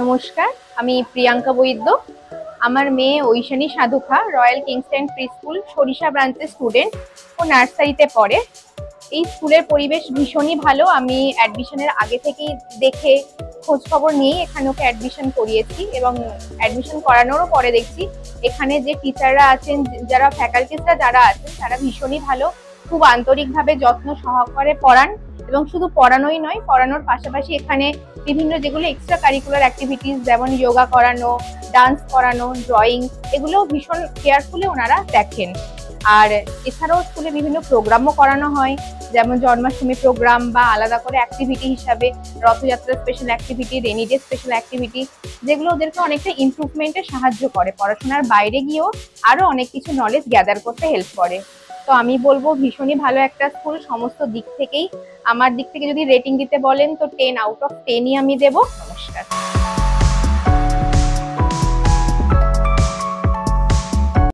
নমস্কার, আমি প্রিয়াঙ্কা বৈদ্য। আমার মেয়ে Aishani Sadhukha royal Kingston pre school সরিষা ব্রাঞ্চের স্টুডেন্ট। ও নার্সারিতে পড়ে। এই স্কুলের পরিবেশ ভীষণই ভালো। আমি অ্যাডমিশনের আগে থেকেই দেখে খোঁজ খবর নিয়েই এখানে ওকে অ্যাডমিশন করিয়েছি, এবং অ্যাডমিশন করানোরও পরে দেখছি এখানে যে টিচাররা আছেন, যারা ফ্যাকাল্টিসরা যারা আছেন, তারা ভীষণই ভালো। খুব আন্তরিকভাবে যত্ন সহকারে পড়ান, এবং শুধু পড়ানোই নয়, পড়ানোর পাশাপাশি এখানে বিভিন্ন যেগুলো এক্সট্রা কারিকুলার অ্যাক্টিভিটিস, যেমন যোগা করানো, ডান্স করানো, ড্রয়িং, এগুলো ভীষণ কেয়ারফুলি ওনারা দেখেন। আর এছাড়াও স্কুলে বিভিন্ন প্রোগ্রামও করানো হয়, যেমন জন্মাষ্টমী প্রোগ্রাম, বা আলাদা করে অ্যাক্টিভিটি হিসাবে Rathyatra special activity, rainy day special activity, যেগুলো ওদেরকে অনেকটা ইমপ্রুভমেন্টে সাহায্য করে, পড়াশোনার বাইরে গিয়েও আরো অনেক কিছু নলেজ গ্যাদার করতে হেল্প করে। তো আমি বলবো ভীষণই ভালো একটা স্কুল সমস্ত দিক থেকেই। আমার দিক থেকে যদি রেটিং দিতে বলেন তো 10 আউট অফ 10ই আমি দেবো। নমস্কার।